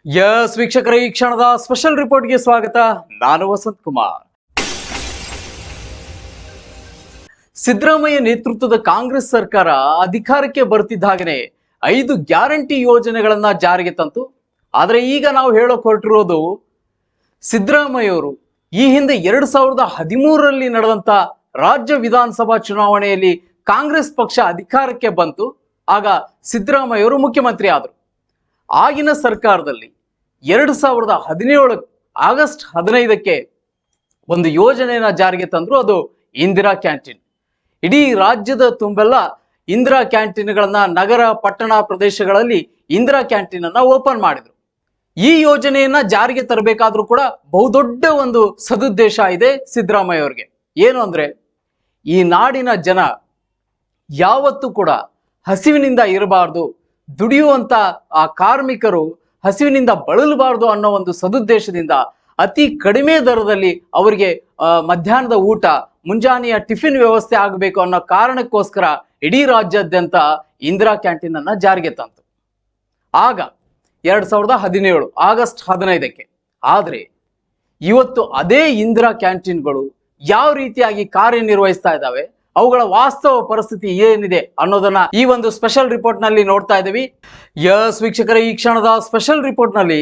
Yes ವೀಕ್ಷಕರ, ಈ ಕ್ಷಣದ ಸ್ಪೆಷಲ್ ರಿಪೋರ್ಟ್ಗೆ ಸ್ವಾಗತ. ನಾನು ವಸಂತ್ ಕುಮಾರ್. ಸಿದ್ದರಾಮಯ್ಯ ನೇತೃತ್ವದ ಕಾಂಗ್ರೆಸ್ ಸರ್ಕಾರ ಅಧಿಕಾರಕ್ಕೆ ಬರ್ತಿದ್ದ ಹಾಗೆಯೇ 5 ಗ್ಯಾರಂಟಿ ಯೋಜನೆಗಳನ್ನ ಜಾರಿಗೆ ತಂತು. ಆದರೆ ಈಗ ನಾವು ಹೇಳೋಕೆ ಹೊರಟಿರೋದು, ಸಿದ್ದರಾಮಯ್ಯವರು ಈ ಹಿಂದೆ 2013ರಲ್ಲಿ ನಡೆದಂತ ರಾಜ್ಯ ವಿಧಾನಸಭಾ ಚುನಾವಣೆಯಲ್ಲಿ ಕಾಂಗ್ರೆಸ್ ಪಕ್ಷ ಅಧಿಕಾರಕ್ಕೆ ಬಂತು. ಆಗ ಸಿದ್ದರಾಮಯ್ಯವರು ಮುಖ್ಯಮಂತ್ರಿ ಆದರು. ಆಗಿನ ಸರ್ಕಾರದಲ್ಲಿ 2017 ಆಗಸ್ಟ್ 15ಕ್ಕೆ ಒಂದು ಯೋಜನೆಯನ್ನ ಜಾರಿಗೆ ತಂದ್ರು. ಅದು ಇಂದಿರಾ ಕ್ಯಾಂಟೀನ್. ಇಡೀ ರಾಜ್ಯದ ತುಂಬೆಲ್ಲ ಇಂದಿರಾ ಕ್ಯಾಂಟೀನ್ಗಳನ್ನ ನಗರ ಪಟ್ಟಣ ಪ್ರದೇಶಗಳಲ್ಲಿ ಇಂದಿರಾ ಕ್ಯಾಂಟೀನ್ ಅನ್ನ ಓಪನ್ ಮಾಡಿದ್ರು. ಈ ಯೋಜನೆಯನ್ನ ಜಾರಿಗೆ ತರಬೇಕಾದ್ರೂ ಕೂಡ ಬಹುದೊಡ್ಡ ಒಂದು ಸದುದ್ದೇಶ ಇದೆ ಸಿದ್ದರಾಮಯ್ಯ ಅವರಿಗೆ. ಏನು ಅಂದ್ರೆ, ಈ ನಾಡಿನ ಜನ ಯಾವತ್ತೂ ಕೂಡ ಹಸಿವಿನಿಂದ ಇರಬಾರ್ದು, ದುಡಿಯುವಂತ ಆ ಕಾರ್ಮಿಕರು ಹಸಿವಿನಿಂದ ಬಳಲಬಾರ್ದು ಅನ್ನೋ ಒಂದು ಸದುದ್ದೇಶದಿಂದ ಅತಿ ಕಡಿಮೆ ದರದಲ್ಲಿ ಅವರಿಗೆ ಮಧ್ಯಾಹ್ನದ ಊಟ, ಮುಂಜಾನೆಯ ಟಿಫಿನ್ ವ್ಯವಸ್ಥೆ ಆಗಬೇಕು ಅನ್ನೋ ಕಾರಣಕ್ಕೋಸ್ಕರ ಇಡೀ ರಾಜ್ಯಾದ್ಯಂತ ಇಂದಿರಾ ಕ್ಯಾಂಟೀನ್ ಅನ್ನ ಜಾರಿಗೆ ತಂತು. ಆಗ 2017 ಆಗಸ್ಟ್ 15ಕ್ಕೆ. ಆದ್ರೆ ಇವತ್ತು ಅದೇ ಇಂದಿರಾ ಕ್ಯಾಂಟೀನ್ಗಳು ಯಾವ ರೀತಿಯಾಗಿ ಕಾರ್ಯನಿರ್ವಹಿಸ್ತಾ ಇದ್ದಾವೆ, ಅವುಗಳ ವಾಸ್ತವ ಪರಿಸ್ಥಿತಿ ಏನಿದೆ ಅನ್ನೋದನ್ನ ಈ ಒಂದು ಸ್ಪೆಷಲ್ ರಿಪೋರ್ಟ್ ನಲ್ಲಿ ನೋಡ್ತಾ ಇದ್ದೀವಿ. ಯಸ್ ವೀಕ್ಷಕರ, ಈ ಕ್ಷಣದ ಸ್ಪೆಷಲ್ ರಿಪೋರ್ಟ್ ನಲ್ಲಿ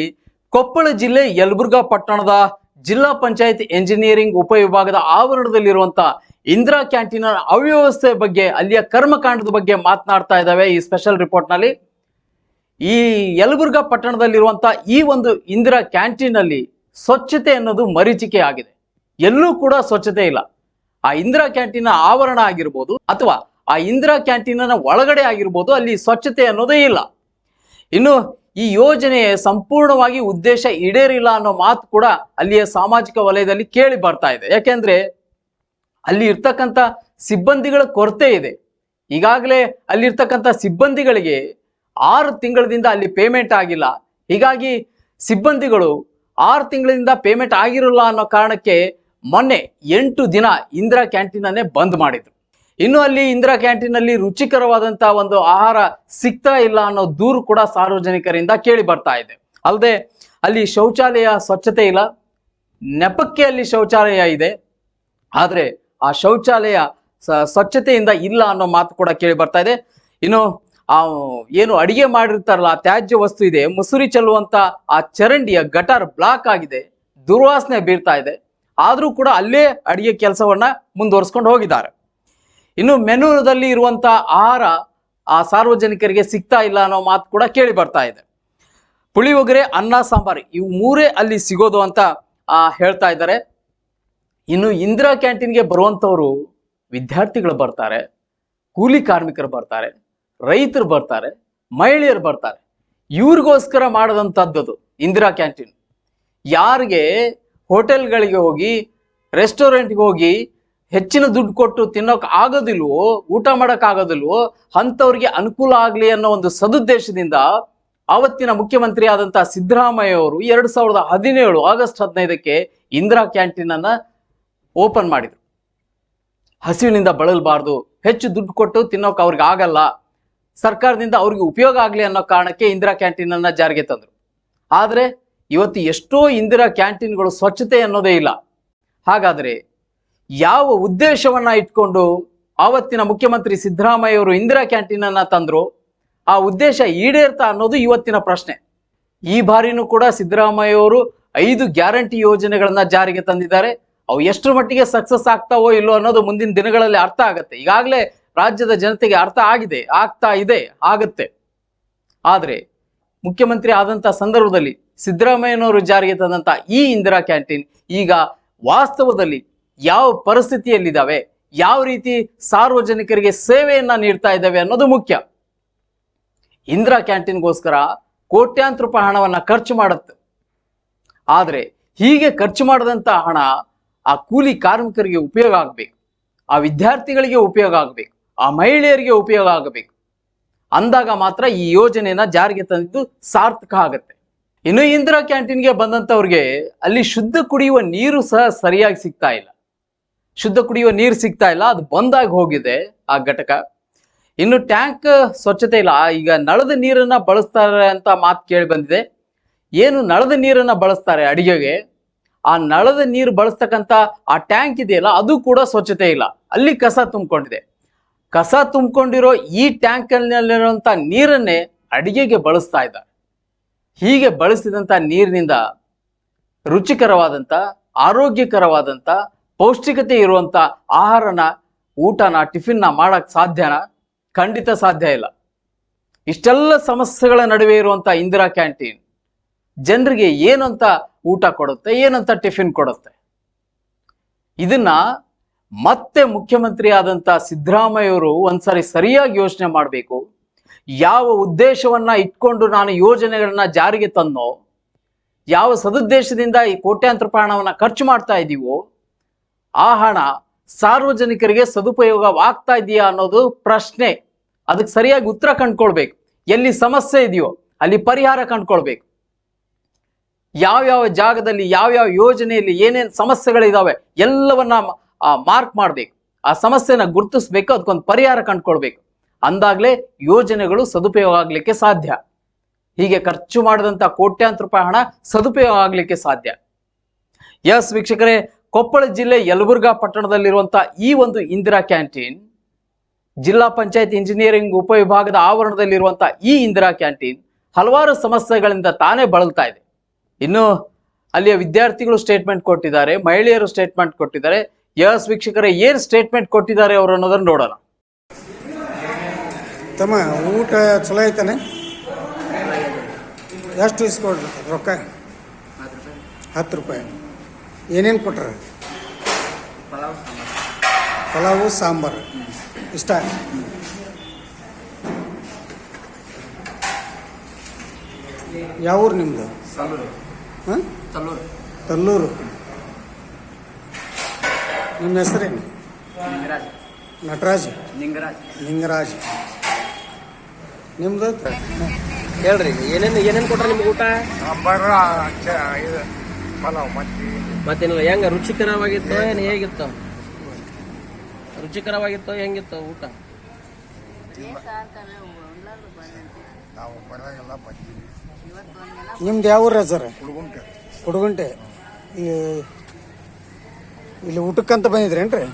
ಕೊಪ್ಪಳ ಜಿಲ್ಲೆ ಯಲಬುರ್ಗಾ ಪಟ್ಟಣದ ಜಿಲ್ಲಾ ಪಂಚಾಯತ್ ಎಂಜಿನಿಯರಿಂಗ್ ಉಪವಿಭಾಗದ ಆವರಣದಲ್ಲಿರುವಂತಹ ಇಂದಿರಾ ಕ್ಯಾಂಟೀನ್ ಅವ್ಯವಸ್ಥೆ ಬಗ್ಗೆ, ಅಲ್ಲಿಯ ಕರ್ಮಕಾಂಡದ ಬಗ್ಗೆ ಮಾತನಾಡ್ತಾ ಇದ್ದಾವೆ ಈ ಸ್ಪೆಷಲ್ ರಿಪೋರ್ಟ್ ನಲ್ಲಿ. ಈ ಯಲಬುರ್ಗಾ ಪಟ್ಟಣದಲ್ಲಿರುವಂತಹ ಈ ಒಂದು ಇಂದಿರಾ ಕ್ಯಾಂಟೀನ್ ಅಲ್ಲಿ ಸ್ವಚ್ಛತೆ ಅನ್ನೋದು ಮರೀಚಿಕೆ ಆಗಿದೆ. ಎಲ್ಲೂ ಕೂಡ ಸ್ವಚ್ಛತೆ ಇಲ್ಲ. ಆ ಇಂದಿರಾ ಕ್ಯಾಂಟೀನ್ ಆವರಣ ಆಗಿರ್ಬೋದು ಅಥವಾ ಆ ಇಂದಿರಾ ಕ್ಯಾಂಟೀನ್ ಒಳಗಡೆ ಆಗಿರ್ಬೋದು, ಅಲ್ಲಿ ಸ್ವಚ್ಛತೆ ಅನ್ನೋದೇ ಇಲ್ಲ. ಇನ್ನು ಈ ಯೋಜನೆ ಸಂಪೂರ್ಣವಾಗಿ ಉದ್ದೇಶ ಈಡೇರಿಲ್ಲ ಅನ್ನೋ ಮಾತು ಕೂಡ ಅಲ್ಲಿಯ ಸಾಮಾಜಿಕ ವಲಯದಲ್ಲಿ ಕೇಳಿ ಬರ್ತಾ ಇದೆ. ಯಾಕೆಂದ್ರೆ ಅಲ್ಲಿ ಇರ್ತಕ್ಕಂಥ ಸಿಬ್ಬಂದಿಗಳ ಕೊರತೆ ಇದೆ. ಈಗಾಗಲೇ ಅಲ್ಲಿರ್ತಕ್ಕಂಥ ಸಿಬ್ಬಂದಿಗಳಿಗೆ 6 ತಿಂಗಳಿಂದ ಅಲ್ಲಿ ಪೇಮೆಂಟ್ ಆಗಿಲ್ಲ. ಹೀಗಾಗಿ ಸಿಬ್ಬಂದಿಗಳು 6 ತಿಂಗಳಿಂದ ಪೇಮೆಂಟ್ ಆಗಿರಲ್ಲ ಅನ್ನೋ ಕಾರಣಕ್ಕೆ ಮೊನ್ನೆ 8 ದಿನ ಇಂದಿರಾ ಕ್ಯಾಂಟೀನ್ ಅನ್ನೇ ಬಂದ್ ಮಾಡಿದ್ರು. ಇನ್ನು ಅಲ್ಲಿ ಇಂದಿರಾ ಕ್ಯಾಂಟೀನ್ ಅಲ್ಲಿ ರುಚಿಕರವಾದಂತಹ ಒಂದು ಆಹಾರ ಸಿಗ್ತಾ ಇಲ್ಲ ಅನ್ನೋ ದೂರು ಕೂಡ ಸಾರ್ವಜನಿಕರಿಂದ ಕೇಳಿ ಬರ್ತಾ ಇದೆ. ಅಲ್ಲದೆ ಅಲ್ಲಿ ಶೌಚಾಲಯ ಸ್ವಚ್ಛತೆ ಇಲ್ಲ. ನೆಪಕ್ಕೆ ಅಲ್ಲಿ ಶೌಚಾಲಯ ಇದೆ, ಆದ್ರೆ ಆ ಶೌಚಾಲಯ ಸ್ವಚ್ಛತೆಯಿಂದ ಇಲ್ಲ ಅನ್ನೋ ಮಾತು ಕೂಡ ಕೇಳಿ ಬರ್ತಾ ಇದೆ. ಇನ್ನು ಏನು ಅಡಿಗೆ ಮಾಡಿರ್ತಾರಲ್ಲ, ತ್ಯಾಜ್ಯ ವಸ್ತು ಇದೆ, ಮುಸುರಿ ಚೆಲ್ಲುವಂತ ಆ ಚರಂಡಿಯ ಗಟಾರ್ ಬ್ಲಾಕ್ ಆಗಿದೆ, ದುರ್ವಾಸನೆ ಬೀರ್ತಾ ಇದೆ. ಆದ್ರೂ ಕೂಡ ಅಲ್ಲೇ ಅಡಿಗೆ ಕೆಲಸವನ್ನ ಮುಂದುವರಿಸ್ಕೊಂಡು ಹೋಗಿದ್ದಾರೆ. ಇನ್ನು ಮೆನುದಲ್ಲಿ ಇರುವಂತ ಆಹಾರ ಆ ಸಾರ್ವಜನಿಕರಿಗೆ ಸಿಗ್ತಾ ಇಲ್ಲ ಅನ್ನೋ ಮಾತು ಕೂಡ ಕೇಳಿ ಬರ್ತಾ ಇದೆ. ಪುಳಿಯೋಗರೆ, ಅನ್ನ, ಸಾಂಬಾರು ಇವು 3 ಅಲ್ಲಿ ಸಿಗೋದು ಅಂತ ಹೇಳ್ತಾ ಇದ್ದಾರೆ. ಇನ್ನು ಇಂದಿರಾ ಕ್ಯಾಂಟೀನ್ಗೆ ಬರುವಂತವ್ರು ವಿದ್ಯಾರ್ಥಿಗಳು ಬರ್ತಾರೆ, ಕೂಲಿ ಕಾರ್ಮಿಕರು ಬರ್ತಾರೆ, ರೈತರು ಬರ್ತಾರೆ, ಮಹಿಳೆಯರು ಬರ್ತಾರೆ. ಇವ್ರಿಗೋಸ್ಕರ ಮಾಡದಂಥದ್ದು ಇಂದಿರಾ ಕ್ಯಾಂಟೀನ್. ಯಾರಿಗೆ ಹೋಟೆಲ್ಗಳಿಗೆ ಹೋಗಿ, ರೆಸ್ಟೋರೆಂಟ್ಗೆ ಹೋಗಿ ಹೆಚ್ಚಿನ ದುಡ್ಡು ಕೊಟ್ಟು ತಿನ್ನೋಕೆ ಆಗೋದಿಲ್ವೋ, ಊಟ ಮಾಡೋಕೆ ಆಗೋದಿಲ್ವೋ, ಅಂಥವ್ರಿಗೆ ಅನುಕೂಲ ಆಗಲಿ ಅನ್ನೋ ಒಂದು ಸದುದ್ದೇಶದಿಂದ ಆವತ್ತಿನ ಮುಖ್ಯಮಂತ್ರಿ ಆದಂತಹ ಸಿದ್ದರಾಮಯ್ಯ ಅವರು 2017 ಆಗಸ್ಟ್ 15ಕ್ಕೆ ಇಂದಿರಾ ಕ್ಯಾಂಟೀನ್ ಅನ್ನ ಓಪನ್ ಮಾಡಿದ್ರು. ಹಸಿವಿನಿಂದ ಬಳಲಬಾರ್ದು, ಹೆಚ್ಚು ದುಡ್ಡು ಕೊಟ್ಟು ತಿನ್ನೋಕೆ ಅವ್ರಿಗೆ ಆಗಲ್ಲ, ಸರ್ಕಾರದಿಂದ ಅವ್ರಿಗೆ ಉಪಯೋಗ ಆಗಲಿ ಅನ್ನೋ ಕಾರಣಕ್ಕೆ ಇಂದಿರಾ ಕ್ಯಾಂಟೀನ್ ಅನ್ನ ಜಾರಿಗೆ ತಂದ್ರು. ಆದ್ರೆ ಇವತ್ತು ಎಷ್ಟೋ ಇಂದಿರಾ ಕ್ಯಾಂಟೀನ್ಗಳು ಸ್ವಚ್ಛತೆ ಅನ್ನೋದೇ ಇಲ್ಲ. ಹಾಗಾದ್ರೆ ಯಾವ ಉದ್ದೇಶವನ್ನ ಇಟ್ಕೊಂಡು ಆವತ್ತಿನ ಮುಖ್ಯಮಂತ್ರಿ ಸಿದ್ದರಾಮಯ್ಯ ಅವರು ಇಂದಿರಾ ಕ್ಯಾಂಟೀನ್ ಅನ್ನ ತಂದ್ರು, ಆ ಉದ್ದೇಶ ಈಡೇರ್ತಾ ಅನ್ನೋದು ಇವತ್ತಿನ ಪ್ರಶ್ನೆ. ಈ ಬಾರಿನೂ ಕೂಡ ಸಿದ್ದರಾಮಯ್ಯ ಅವರು 5 ಗ್ಯಾರಂಟಿ ಯೋಜನೆಗಳನ್ನ ಜಾರಿಗೆ ತಂದಿದ್ದಾರೆ. ಅವು ಎಷ್ಟರ ಮಟ್ಟಿಗೆ ಸಕ್ಸಸ್ ಆಗ್ತಾವೋ ಇಲ್ಲೋ ಅನ್ನೋದು ಮುಂದಿನ ದಿನಗಳಲ್ಲಿ ಅರ್ಥ ಆಗುತ್ತೆ. ಈಗಾಗಲೇ ರಾಜ್ಯದ ಜನತೆಗೆ ಅರ್ಥ ಆಗಿದೆ, ಆಗ್ತಾ ಇದೆ, ಆಗುತ್ತೆ. ಆದ್ರೆ ಮುಖ್ಯಮಂತ್ರಿ ಆದಂತ ಸಂದರ್ಭದಲ್ಲಿ ಸಿದ್ದರಾಮಯ್ಯನವರು ಜಾರಿಗೆ ತಂದಂತ ಈ ಇಂದಿರಾ ಕ್ಯಾಂಟೀನ್ ಈಗ ವಾಸ್ತವದಲ್ಲಿ ಯಾವ ಪರಿಸ್ಥಿತಿಯಲ್ಲಿದ್ದಾವೆ, ಯಾವ ರೀತಿ ಸಾರ್ವಜನಿಕರಿಗೆ ಸೇವೆಯನ್ನ ನೀಡ್ತಾ ಇದ್ದಾವೆ ಅನ್ನೋದು ಮುಖ್ಯ. ಇಂದಿರಾ ಕ್ಯಾಂಟೀನ್ಗೋಸ್ಕರ ಕೋಟ್ಯಾಂತರ ರೂಪಾಯಿ ಹಣವನ್ನ ಖರ್ಚು ಮಾಡುತ್ತೆ. ಆದ್ರೆ ಹೀಗೆ ಖರ್ಚು ಮಾಡದಂತ ಹಣ ಆ ಕೂಲಿ ಕಾರ್ಮಿಕರಿಗೆ ಉಪಯೋಗ ಆಗ್ಬೇಕು, ಆ ವಿದ್ಯಾರ್ಥಿಗಳಿಗೆ ಉಪಯೋಗ ಆಗ್ಬೇಕು, ಆ ಮಹಿಳೆಯರಿಗೆ ಉಪಯೋಗ ಆಗಬೇಕು. ಅಂದಾಗ ಮಾತ್ರ ಈ ಯೋಜನೆಯನ್ನ ಜಾರಿಗೆ ತಂದಿದ್ದು ಸಾರ್ಥಕ ಆಗುತ್ತೆ. ಇನ್ನು ಇಂದಿರಾ ಕ್ಯಾಂಟೀನ್ಗೆ ಬಂದಂತವ್ರಿಗೆ ಅಲ್ಲಿ ಶುದ್ಧ ಕುಡಿಯುವ ನೀರು ಸಹ ಸರಿಯಾಗಿ ಸಿಗ್ತಾ ಇಲ್ಲ. ಶುದ್ಧ ಕುಡಿಯುವ ನೀರು ಸಿಗ್ತಾ ಇಲ್ಲ, ಅದು ಬಂದಾಗಿ ಹೋಗಿದೆ ಆ ಘಟಕ. ಇನ್ನು ಟ್ಯಾಂಕ್ ಸ್ವಚ್ಛತೆ ಇಲ್ಲ. ಈಗ ನಳದ ನೀರನ್ನ ಬಳಸ್ತಾರೆ ಅಂತ ಮಾತು ಕೇಳಿ ಬಂದಿದೆ. ಏನು ನಳದ ನೀರನ್ನ ಬಳಸ್ತಾರೆ ಅಡಿಗೆಗೆ, ಆ ನಳದ ನೀರು ಬಳಸ್ತಕ್ಕಂಥ ಆ ಟ್ಯಾಂಕ್ ಇದೆಯಲ್ಲ ಅದು ಕೂಡ ಸ್ವಚ್ಛತೆ ಇಲ್ಲ, ಅಲ್ಲಿ ಕಸ ತುಂಬಿಕೊಂಡಿದೆ. ಕಸ ತುಂಬಿಕೊಂಡಿರೋ ಈ ಟ್ಯಾಂಕ್ನಲ್ಲಿರುವಂಥ ನೀರನ್ನೇ ಅಡಿಗೆಗೆ ಬಳಸ್ತಾ ಇದ್ದಾರೆ. ಹೀಗೆ ಬಳಸಿದಂಥ ನೀರಿನಿಂದ ರುಚಿಕರವಾದಂಥ, ಆರೋಗ್ಯಕರವಾದಂಥ, ಪೌಷ್ಟಿಕತೆ ಇರುವಂಥ ಆಹಾರನ, ಊಟನ, ಟಿಫಿನ್ನ ಮಾಡಕ್ ಸಾಧ್ಯನಾ? ಖಂಡಿತ ಸಾಧ್ಯ ಇಲ್ಲ. ಇಷ್ಟೆಲ್ಲ ಸಮಸ್ಯೆಗಳ ನಡುವೆ ಇರುವಂಥ ಇಂದಿರಾ ಕ್ಯಾಂಟೀನ್ ಜನರಿಗೆ ಏನಂತ ಊಟ ಕೊಡುತ್ತೆ, ಏನಂತ ಟಿಫಿನ್ ಕೊಡುತ್ತೆ? ಇದನ್ನ ಮತ್ತೆ ಮುಖ್ಯಮಂತ್ರಿ ಆದಂಥ ಸಿದ್ದರಾಮಯ್ಯವರು ಒಂದ್ಸರಿ ಸರಿಯಾಗಿ ಯೋಚನೆ ಮಾಡಬೇಕು. ಯಾವ ಉದ್ದೇಶವನ್ನ ಇಟ್ಕೊಂಡು ನಾನು ಯೋಜನೆಗಳನ್ನ ಜಾರಿಗೆ ತಂದೋ, ಯಾವ ಸದುದ್ದೇಶದಿಂದ ಈ ಕೋಟ್ಯಾಂತರ ರೂಪಾಯಿ ಹಣವನ್ನ ಖರ್ಚು ಮಾಡ್ತಾ ಇದ್ದೀವೋ, ಆ ಹಣ ಸಾರ್ವಜನಿಕರಿಗೆ ಸದುಪಯೋಗವಾಗ್ತಾ ಇದೆಯಾ ಅನ್ನೋದು ಪ್ರಶ್ನೆ. ಅದಕ್ಕೆ ಸರಿಯಾಗಿ ಉತ್ತರ ಕಂಡುಕೊಳ್ಬೇಕು. ಎಲ್ಲಿ ಸಮಸ್ಯೆ ಇದೆಯೋ ಅಲ್ಲಿ ಪರಿಹಾರ ಕಂಡುಕೊಳ್ಬೇಕು. ಯಾವ್ಯಾವ ಜಾಗದಲ್ಲಿ, ಯಾವ್ಯಾವ ಯೋಜನೆಯಲ್ಲಿ ಏನೇನು ಸಮಸ್ಯೆಗಳಿದಾವೆ ಎಲ್ಲವನ್ನ ಮಾರ್ಕ್ ಮಾಡಬೇಕು. ಆ ಸಮಸ್ಯೆನ ಗುರುತಿಸ್ಬೇಕು, ಅದಕ್ಕೊಂದು ಪರಿಹಾರ ಕಂಡುಕೊಳ್ಬೇಕು. ಅಂದಾಗ್ಲೇ ಯೋಜನೆಗಳು ಸದುಪಯೋಗ ಆಗ್ಲಿಕ್ಕೆ ಸಾಧ್ಯ. ಹೀಗೆ ಖರ್ಚು ಮಾಡಿದಂಥ ಕೋಟ್ಯಾಂತರ ರೂಪಾಯಿ ಹಣ ಸದುಪಯೋಗ ಆಗ್ಲಿಕ್ಕೆ ಸಾಧ್ಯ. ಎಸ್ ವೀಕ್ಷಕರೇ, ಕೊಪ್ಪಳ ಜಿಲ್ಲೆ ಯಲಬುರ್ಗಾ ಪಟ್ಟಣದಲ್ಲಿರುವಂಥ ಈ ಒಂದು ಇಂದಿರಾ ಕ್ಯಾಂಟೀನ್, ಜಿಲ್ಲಾ ಪಂಚಾಯತ್ ಇಂಜಿನಿಯರಿಂಗ್ ಉಪವಿಭಾಗದ ಆವರಣದಲ್ಲಿರುವಂಥ ಈ ಇಂದಿರಾ ಕ್ಯಾಂಟೀನ್ ಹಲವಾರು ಸಮಸ್ಯೆಗಳಿಂದ ತಾನೇ ಬಳಲ್ತಾ ಇದೆ. ಇನ್ನು ಅಲ್ಲಿಯ ವಿದ್ಯಾರ್ಥಿಗಳು ಸ್ಟೇಟ್ಮೆಂಟ್ ಕೊಟ್ಟಿದ್ದಾರೆ, ಮಹಿಳೆಯರು ಸ್ಟೇಟ್ಮೆಂಟ್ ಕೊಟ್ಟಿದ್ದಾರೆ. ಎಸ್ ವೀಕ್ಷಕರೇ, ಏನು ಸ್ಟೇಟ್ಮೆಂಟ್ ಕೊಟ್ಟಿದ್ದಾರೆ ಅವರು ಅನ್ನೋದನ್ನು ನೋಡೋಣ. ತಮ್ಮ ಊಟ ಚಲೋ ಐತಾನೆ? ಎಷ್ಟು ಇಸ್ಕೊಡ್ರಿ ರೊಕ್ಕ? 10 ರೂಪಾಯಿ. ಏನೇನು ಕೊಟ್ರ? ಪಲಾವು ಸಾಂಬಾರು ಇಷ್ಟ. ಯಾವ ಊರು ನಿಮ್ಮದು? ಹಾಂ, ತಲ್ಲೂರು. ನಿಮ್ಮ ಹೆಸರೇನು? ನಟರಾಜ್, ನಿಂಗರಾಜ್. ನಿಮ್ದು ಹೇಳ್ರಿ, ಏನೇನು ಕೊಟ್ರೆ ನಿಮ್ಗೆ ಊಟ? ಪಲಾವ್ ಮತ್ತೇನಿಲ್ಲ. ಹೆಂಗ ರುಚಿಕರವಾಗಿತ್ತು? ಏನು ಹೇಗಿತ್ತು? ರುಚಿಕರವಾಗಿತ್ತು, ಹೆಂಗಿತ್ತು ಊಟ? ನಿಮ್ದು ಯಾವ ಊರು ಸರ್? ಕುಡುಗುಂಟೆ. ಇಲ್ಲಿ ಊಟಕ್ಕಂತ ಬಂದಿದ್ರೇನ್ರಿ?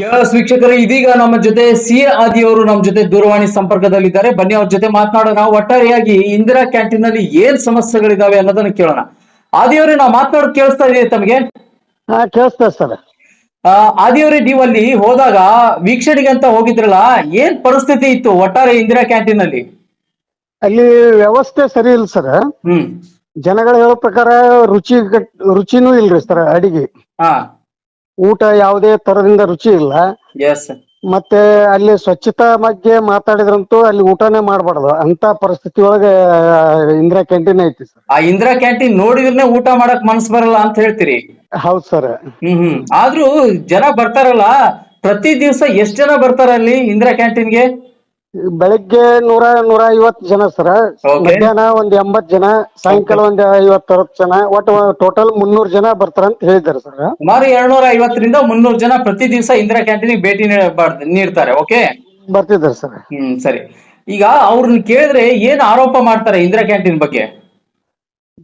ಎಸ್ ವೀಕ್ಷಕರೇ, ಇದೀಗ ನಮ್ಮ ಜೊತೆ CA ಆದಿಯವರು ನಮ್ಮ ಜೊತೆ ದೂರವಾಣಿ ಸಂಪರ್ಕದಲ್ಲಿದ್ದಾರೆ. ಬನ್ನಿ ಅವ್ರ ಜೊತೆ ಮಾತನಾಡೋಣ. ಒಟ್ಟಾರೆಯಾಗಿ ಇಂದಿರಾ ಕ್ಯಾಂಟೀನ್ ನಲ್ಲಿ ಏನ್ ಸಮಸ್ಯೆಗಳಿದಾವೆ ಅನ್ನೋದನ್ನ ಕೇಳೋಣ. ಆದಿಯವರೇ, ನಾವು ಮಾತನಾಡೋದು ಕೇಳಿಸ್ತಾ ಇದೆಯಾ ತಮಗೆ? ಹಾ, ಕೇಳಿಸ್ತಾ ಸರ್. ಆದಿಯವರೇ, ನೀವು ಅಲ್ಲಿ ಹೋದಾಗ ವೀಕ್ಷಣೆಗೆ ಅಂತ ಹೋಗಿದ್ರಲ್ಲ, ಏನ್ ಪರಿಸ್ಥಿತಿ ಇತ್ತು ಒಟ್ಟಾರೆ ಇಂದಿರಾ ಕ್ಯಾಂಟೀನ್ ಅಲ್ಲಿ? ಅಲ್ಲಿ ವ್ಯವಸ್ಥೆ ಸರಿ ಇಲ್ಲ ಸರ್. ಜನಗಳು ಹೇಳೋ ಪ್ರಕಾರ ರುಚಿನೂ ಇಲ್ರಿ ಸರ್ ಅಡಿಗೆ. ಊಟ ಯಾವುದೇ ತರದಿಂದ ರುಚಿ ಇಲ್ಲ. ಮತ್ತೆ ಅಲ್ಲಿ ಸ್ವಚ್ಛತಾ ಬಗ್ಗೆ ಮಾತಾಡಿದ್ರಂತೂ ಅಲ್ಲಿ ಊಟನೇ ಮಾಡಬಾರ್ದು ಅಂತ ಪರಿಸ್ಥಿತಿ ಒಳಗೆ ಇಂದಿರಾ ಕ್ಯಾಂಟೀನ್ ಐತಿ ಸರ್. ಆ ಇಂದಿರಾ ಕ್ಯಾಂಟೀನ್ ನೋಡಿದ್ರೆ ಊಟ ಮಾಡಕ್ ಮನಸ್ ಬರಲ್ಲ ಅಂತ ಹೇಳ್ತೀರಿ? ಹೌದು ಸರ್. ಆದ್ರೂ ಜನ ಬರ್ತಾರಲ್ಲ, ಪ್ರತಿ ದಿವಸ ಎಷ್ಟ್ ಜನ ಬರ್ತಾರ ಅಲ್ಲಿ ಇಂದಿರಾ ಕ್ಯಾಂಟೀನ್ಗೆ? ಬೆಳಿಗ್ಗೆ 100-150 ಜನ ಸರ್. ಮಧ್ಯಾಹ್ನ ಒಂದ್ 80 ಜನ, ಸಾಯಂಕಾಲ ಒಂದ್ 50-60 ಜನ, ಒಟ್ಟು ಟೋಟಲ್ 300 ಜನ ಬರ್ತಾರಂತ ಹೇಳಿದ್ದಾರೆ ಸರ್. ಸುಮಾರು 250ರಿಂದ 300 ಜನ ಪ್ರತಿ ದಿವಸ ಇಂದಿರಾ ಕ್ಯಾಂಟೀನ್ ಭೇಟಿ ನೀಡ್ತಾರೆ. ಓಕೆ, ಬರ್ತಿದ್ದಾರೆ ಸರ್. ಸರಿ. ಈಗ ಅವ್ರನ್ನ ಕೇಳಿದ್ರೆ ಏನ್ ಆರೋಪ ಮಾಡ್ತಾರೆ ಇಂದಿರಾ ಕ್ಯಾಂಟೀನ್ ಬಗ್ಗೆ?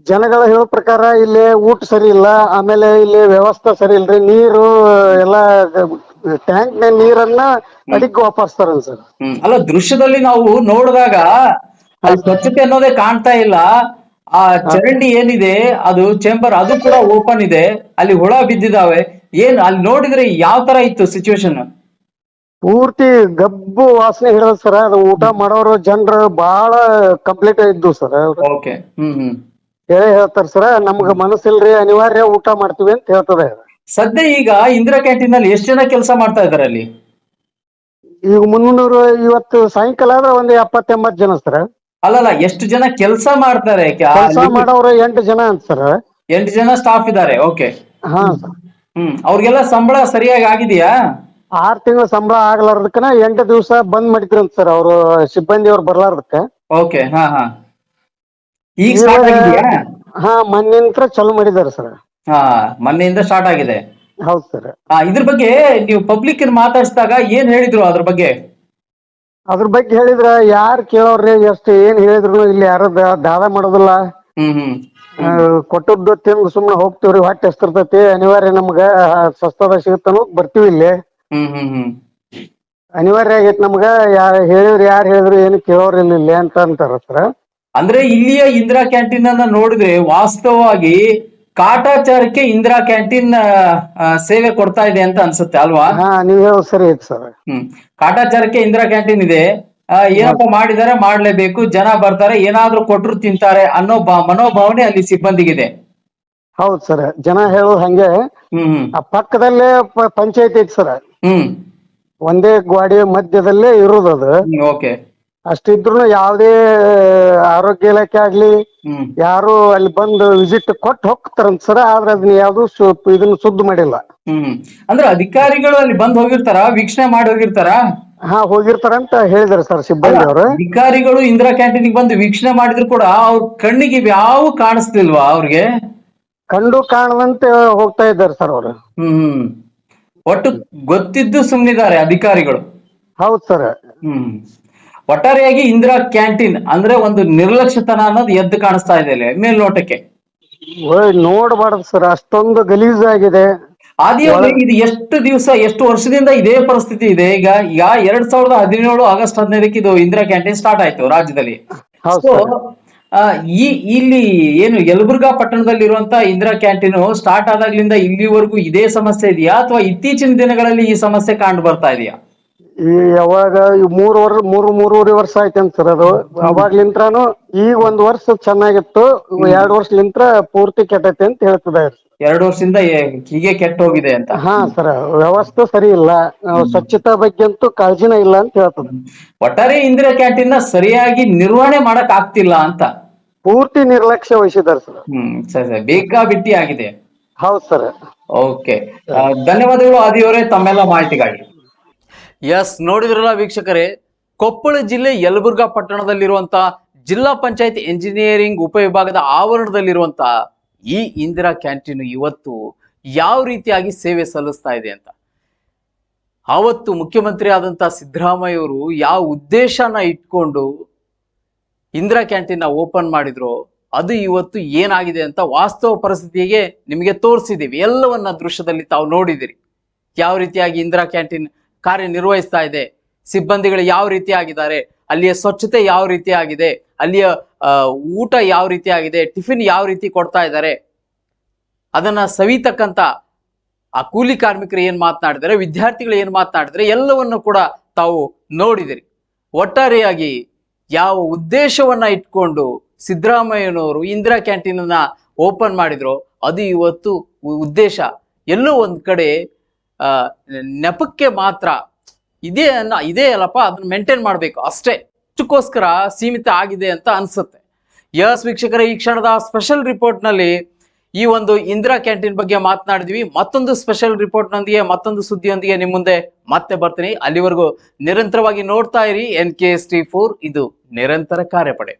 ಜನಗಳ ಹೇಳೋ ಪ್ರಕಾರ ಇಲ್ಲಿ ಊಟ ಸರಿ ಇಲ್ಲ, ಆಮೇಲೆ ಇಲ್ಲಿ ವ್ಯವಸ್ಥೆ ಸರಿ ಇಲ್ರಿ, ನೀರು ಎಲ್ಲಾ ಟ್ಯಾಂಕ್ ನ ನೀರನ್ನ ಅಡಿಗೆ ವಾಪಸ್ತಾರ ಸರ್. ಅಲ್ಲ, ದೃಶ್ಯದಲ್ಲಿ ನಾವು ನೋಡಿದಾಗ ಸ್ವಚ್ಛತೆ ಅನ್ನೋದೇ ಕಾಣ್ತಾ ಇಲ್ಲ. ಆ ಚರಂಡಿ ಏನಿದೆ, ಅದು ಚೇಂಬರ್, ಅದು ಕೂಡ ಓಪನ್ ಇದೆ, ಅಲ್ಲಿ ಹುಳ ಬಿದ್ದಿದಾವೆ. ಏನ್ ಅಲ್ಲಿ ನೋಡಿದ್ರೆ ಯಾವ ತರ ಇತ್ತು ಸಿಚುವೇಶನ್? ಪೂರ್ತಿ ಗಬ್ಬು ವಾಸನೆ ಹಿಡಿದ ಸರ್. ಅದು ಊಟ ಮಾಡೋರು ಜನರು ಬಹಳ ಕಂಪ್ಲೀಟ್ ಇದ್ದು ಸರ್. ಓಕೆ, ಹೇಳ್ತಾರ ಸರ್, ನಮ್ಗ ಮನಸ್ಸಿಲ್ರಿ, ಅನಿವಾರ್ಯ ಊಟ ಮಾಡ್ತೀವಿ ಅಂತ ಹೇಳ್ತದೆ. ಸದ್ಯ ಈಗ ಇಂದಿರಾ ಕ್ಯಾಂಟೀನ್ ನಲ್ಲಿ ಎಷ್ಟು ಜನ ಕೆಲಸ ಮಾಡ್ತಾ ಇದಾರೆ ಅಲ್ಲಿ? ಈಗ 300. ಇವತ್ತು ಸಾಯಂಕಾಲ ಆದ್ರೆ ಒಂದು 70-80 ಜನ ಸರ್. ಅಲ್ಲಲ್ಲ, ಎಷ್ಟು ಜನ ಕೆಲಸ ಮಾಡ್ತಾರೆ? ಕೆಲಸ ಮಾಡೋರು 8 ಜನ ಅಂತ ಸರ್. 8 ಜನ ಸ್ಟಾಫ್ ಇದಾರೆ. ಓಕೆ. ಹಾ ಸರ್. ಅವ್ರಿಗೆಲ್ಲ ಸಂಬಳ ಸರಿಯಾಗಿ ಆಗಿದೆಯಾ? 6 ತಿಂಗಳ ಸಂಬಳ ಆಗ್ಲಾರ್ದಕ್ಕನ 8 ದಿವಸ ಬಂದ್ ಮಾಡಿದ್ರಂತ ಸರ್ ಅವರು ಸಿಬ್ಬಂದಿ ಅವ್ರು ಬರ್ಲಾರ್ದಕ್ಕ. ಓಕೆ. ಈಗ ಸ್ಟಾರ್ಟ್ ಆಗಿದೆಯಾ? ಮೊನ್ನೆಂತ್ರ ಚಾಲೂ ಮಾಡಿದಾರೆ ಸರ್. ಮೊನ್ನೆಯಿಂದ ಸ್ಟಾರ್ಟ್ ಆಗಿದೆ. ಹೌದು ಸರ್. ಇದ್ರ ಬಗ್ಗೆ ನೀವು ಪಬ್ಲಿಕ್ ಮಾತಾಡಿಸಿದಾಗ ಏನ್ ಹೇಳಿದ್ರು ಅದ್ರ ಬಗ್ಗೆ? ಅದ್ರ ಬಗ್ಗೆ ಹೇಳಿದ್ರ ಯಾರು ಕೇಳೋರ್ರಿ, ಎಷ್ಟು ಏನ್ ಹೇಳಿದ್ರು ಇಲ್ಲಿ ಯಾರು ದಾದ ಮಾಡೋದಿಲ್ಲ. ಕೊಟ್ಟದ್ದು ತಿಂದು ಸುಮ್ನೆ ಹೋಗ್ತಿವ್ರಿ, ಹೊಟ್ಟೆ ಎಸ್ತಿರ್ತೈತಿ, ಅನಿವಾರ್ಯ ನಮ್ಗ ಸ್ವಸ್ಥದ ಸಿಗುತ್ತಾನು ಬರ್ತೀವಿ ಇಲ್ಲಿ. ಅನಿವಾರ್ಯ ಆಗೈತಿ ನಮ್ಗ. ಹೇಳಿವ್ರಿ, ಯಾರು ಹೇಳಿದ್ರು ಏನು ಕೇಳೋರಿಲ್ಲ ಇಲ್ಲಿ ಅಂತ ಅಂತಾರ ಸರ್. ಅಂದ್ರೆ ಇಲ್ಲಿಯ ಇಂದಿರಾ ಕ್ಯಾಂಟೀನ್ ಅನ್ನ ನೋಡಿದ್ರೆ ವಾಸ್ತವವಾಗಿ ಕಾಟಾಚಾರಕ್ಕೆ ಇಂದಿರಾ ಕ್ಯಾಂಟೀನ್ ಸೇವೆ ಕೊಡ್ತಾ ಇದೆ ಅಂತ ಅನ್ಸುತ್ತೆ ಅಲ್ವಾ? ಹಾ, ನೀವ್ ಹೇಳೋದು ಸರಿ ಐತಿ ಸರ್. ಕಾಟಾಚಾರಕ್ಕೆ ಇಂದಿರಾ ಕ್ಯಾಂಟೀನ್ ಇದೆ. ಏನಪ್ಪ ಮಾಡಿದಾರೆ, ಮಾಡ್ಲೇಬೇಕು, ಜನ ಬರ್ತಾರೆ, ಏನಾದ್ರೂ ಕೊಟ್ರು ತಿಂತಾರೆ ಅನ್ನೋ ಮನೋಭಾವನೆ ಅಲ್ಲಿ ಸಿಬ್ಬಂದಿಗಿದೆ. ಹೌದ್ ಸರ್, ಜನ ಹೇಳೋದು ಹಂಗೆ. ಆ ಪಕ್ಕದಲ್ಲೇ ಪಂಚಾಯತ್ ಐತಿ ಸರ್. ಒಂದೇ ಗ್ವಾಡಿ ಮಧ್ಯದಲ್ಲೇ ಇರುದು ಅದು. ಓಕೆ. ಅಷ್ಟಿದ್ರು ಯಾವುದೇ ಆರೋಗ್ಯ ಇಲಾಖೆ ಆಗ್ಲಿ ಯಾರು ಅಲ್ಲಿ ಬಂದು ವಿಸಿಟ್ ಕೊಟ್ಟು ಹೋಗ್ತಾರಂತ ಸರ್. ಆದ್ರೆ ಅದನ್ನ ಯಾವ್ದು ಇದನ್ನ ಸುದ್ದಿ ಮಾಡಿಲ್ಲ. ಅಂದ್ರೆ ಅಧಿಕಾರಿಗಳು ಅಲ್ಲಿ ಬಂದ್ ಹೋಗಿರ್ತಾರ, ವೀಕ್ಷಣೆ ಮಾಡಿ ಹೋಗಿರ್ತಾರ? ಹಾ, ಹೋಗಿರ್ತಾರಂತ ಹೇಳಿದಾರೆ ಸರ್ ಸಿಬ್ಬಂದಿ ಅವರು. ಅಧಿಕಾರಿಗಳು ಇಂದಿರಾ ಕ್ಯಾಂಟೀನ್ ಬಂದು ವೀಕ್ಷಣೆ ಮಾಡಿದ್ರು ಕೂಡ ಅವ್ರ ಕಣ್ಣಿಗೆ ಯಾವ ಕಾಣಿಸ್ತಿಲ್ವಾ ಅವ್ರಿಗೆ? ಕಂಡು ಕಾಣದಂತೆ ಹೋಗ್ತಾ ಇದ್ದಾರೆ ಸರ್ ಅವರು. ಒಟ್ಟು ಗೊತ್ತಿದ್ದು ಸುಮ್ಮನಿದ್ದಾರೆ ಅಧಿಕಾರಿಗಳು. ಹೌದ್ ಸರ್. ಒಟ್ಟಾರೆಯಾಗಿ ಇಂದಿರಾ ಕ್ಯಾಂಟೀನ್ ಅಂದ್ರೆ ಒಂದು ನಿರ್ಲಕ್ಷ್ಯತನ ಅನ್ನೋದು ಎದ್ದು ಕಾಣಿಸ್ತಾ ಇದೆ ಮೇಲ್ನೋಟಕ್ಕೆ. ನೋಡ್ಬಾರ್ದು ಸರ್, ಅಷ್ಟೊಂದು ಗಲೀಜಾಗಿದೆ. ಇದು ಎಷ್ಟು ದಿವಸ, ಎಷ್ಟು ವರ್ಷದಿಂದ ಇದೇ ಪರಿಸ್ಥಿತಿ ಇದೆ? ಈಗ 2017 ಆಗಸ್ಟ್ 15 ಇದು ಇಂದಿರಾ ಕ್ಯಾಂಟೀನ್ ಸ್ಟಾರ್ಟ್ ಆಯ್ತು ರಾಜ್ಯದಲ್ಲಿ. ಇಲ್ಲಿ ಏನು ಯಲಬುರ್ಗಾ ಪಟ್ಟಣದಲ್ಲಿರುವಂತ ಇಂದಿರಾ ಕ್ಯಾಂಟೀನ್ ಸ್ಟಾರ್ಟ್ ಆದಾಗ್ಲಿಂದ ಇಲ್ಲಿವರೆಗೂ ಇದೇ ಸಮಸ್ಯೆ ಇದೆಯಾ, ಅಥವಾ ಇತ್ತೀಚಿನ ದಿನಗಳಲ್ಲಿ ಈ ಸಮಸ್ಯೆ ಕಂಡು ಬರ್ತಾ ಇದೆಯಾ? ಯಾವಾಗ 3 ವರ್ಷ ಆಯ್ತಂತ ಸರ್ ಅದು. ಅವಾಗ್ಲಿಂತ್ರಾನು ಈಗ 1 ವರ್ಷ ಚೆನ್ನಾಗಿತ್ತು, 2 ವರ್ಷಲಿಂತ್ರ ಪೂರ್ತಿ ಕೆಟ್ಟೈತೆ ಅಂತ ಹೇಳ್ತದೆ. 2 ವರ್ಷದಿಂದ ಹೀಗೆ ಕೆಟ್ಟ ಹೋಗಿದೆ ಅಂತ. ಹಾ ಸರ್, ವ್ಯವಸ್ಥೆ ಸರಿ ಇಲ್ಲ, ಸ್ವಚ್ಛತಾ ಬಗ್ಗೆ ಅಂತೂ ಕಾಳಜಿನೇ ಇಲ್ಲ ಅಂತ ಹೇಳ್ತದೆ. ಒಟ್ಟಾರೆ ಇಂದಿರಾ ಕ್ಯಾಂಟೀನ್ ನ ಸರಿಯಾಗಿ ನಿರ್ವಹಣೆ ಮಾಡಕ್ ಆಗ್ತಿಲ್ಲ ಅಂತ ಪೂರ್ತಿ ನಿರ್ಲಕ್ಷ್ಯ ವಹಿಸಿದ್ದಾರೆ ಸರ್. ಸರಿ, ಬೇಕಾಬಿಟ್ಟಿ ಆಗಿದೆ. ಹೌದು ಸರ್. ಓಕೆ, ಧನ್ಯವಾದಗಳು ಆದಿಯವರೇ ತಮ್ಮೆಲ್ಲ ಮಾಹಿತಿಗಾಗಿ. ಎಸ್, ನೋಡಿದ್ರಲ್ಲ ವೀಕ್ಷಕರೇ, ಕೊಪ್ಪಳ ಜಿಲ್ಲೆ ಯಲಬುರ್ಗಾ ಪಟ್ಟಣದಲ್ಲಿರುವಂತ ಜಿಲ್ಲಾ ಪಂಚಾಯತ್ ಎಂಜಿನಿಯರಿಂಗ್ ಉಪವಿಭಾಗದ ಆವರಣದಲ್ಲಿರುವಂತ ಈ ಇಂದಿರಾ ಕ್ಯಾಂಟೀನ್ ಇವತ್ತು ಯಾವ ರೀತಿಯಾಗಿ ಸೇವೆ ಸಲ್ಲಿಸ್ತಾ ಇದೆ ಅಂತ. ಆವತ್ತು ಮುಖ್ಯಮಂತ್ರಿ ಆದಂತ ಸಿದ್ದರಾಮಯ್ಯ ಅವರು ಯಾವ ಉದ್ದೇಶನ ಇಟ್ಕೊಂಡು ಇಂದಿರಾ ಕ್ಯಾಂಟೀನ್ ಓಪನ್ ಮಾಡಿದ್ರು, ಅದು ಇವತ್ತು ಏನಾಗಿದೆ ಅಂತ ವಾಸ್ತವ ಪರಿಸ್ಥಿತಿಗೆ ನಿಮಗೆ ತೋರಿಸಿದೀವಿ. ಎಲ್ಲವನ್ನ ದೃಶ್ಯದಲ್ಲಿ ತಾವು ನೋಡಿದಿರಿ. ಯಾವ ರೀತಿಯಾಗಿ ಇಂದಿರಾ ಕ್ಯಾಂಟೀನ್ ಕಾರ್ಯನಿರ್ವಹಿಸ್ತಾ ಇದೆ, ಸಿಬ್ಬಂದಿಗಳು ಯಾವ ರೀತಿ ಆಗಿದ್ದಾರೆ, ಅಲ್ಲಿಯ ಸ್ವಚ್ಛತೆ ಯಾವ ರೀತಿ ಆಗಿದೆ, ಅಲ್ಲಿಯ ಊಟ ಯಾವ ರೀತಿ ಆಗಿದೆ, ಟಿಫಿನ್ ಯಾವ ರೀತಿ ಕೊಡ್ತಾ ಇದ್ದಾರೆ, ಅದನ್ನ ಸವಿತಕ್ಕಂತ ಆ ಕೂಲಿ ಕಾರ್ಮಿಕರು ಏನ್ ಮಾತನಾಡಿದರೆ, ವಿದ್ಯಾರ್ಥಿಗಳು ಏನ್ ಮಾತನಾಡಿದರೆ, ಎಲ್ಲವನ್ನು ಕೂಡ ತಾವು ನೋಡಿದಿರಿ. ಒಟ್ಟಾರೆಯಾಗಿ ಯಾವ ಉದ್ದೇಶವನ್ನ ಇಟ್ಕೊಂಡು ಸಿದ್ದರಾಮಯ್ಯನವರು ಇಂದಿರಾ ಕ್ಯಾಂಟೀನ್ ಅನ್ನ ಓಪನ್ ಮಾಡಿದ್ರು, ಅದು ಇವತ್ತು ಉದ್ದೇಶ ಎಲ್ಲೋ ಒಂದ್ ಕಡೆ ನೆಪಕ್ಕೆ ಮಾತ್ರ ಇದೇ ಅಲ್ಲಪ್ಪ, ಅದನ್ನ ಮೇಂಟೈನ್ ಮಾಡ್ಬೇಕು ಅಷ್ಟೇ, ಅಷ್ಟಕ್ಕೋಸ್ಕರ ಸೀಮಿತ ಆಗಿದೆ ಅಂತ ಅನ್ಸುತ್ತೆ. ಯಸ್ ವೀಕ್ಷಕರೇ, ಈ ಕ್ಷಣದ ಸ್ಪೆಷಲ್ ರಿಪೋರ್ಟ್ ನಲ್ಲಿ ಈ ಒಂದು ಇಂದಿರಾ ಕ್ಯಾಂಟೀನ್ ಬಗ್ಗೆ ಮಾತನಾಡಿದ್ವಿ. ಮತ್ತೊಂದು ಸ್ಪೆಷಲ್ ರಿಪೋರ್ಟ್ ನೊಂದಿಗೆ, ಮತ್ತೊಂದು ಸುದ್ದಿಯೊಂದಿಗೆ ನಿಮ್ಮ ಮುಂದೆ ಮತ್ತೆ ಬರ್ತೀನಿ. ಅಲ್ಲಿವರೆಗೂ ನಿರಂತರವಾಗಿ ನೋಡ್ತಾ ಇರಿ NKST4, ಇದು ನಿರಂತರ ಕಾರ್ಯಪಡೆ.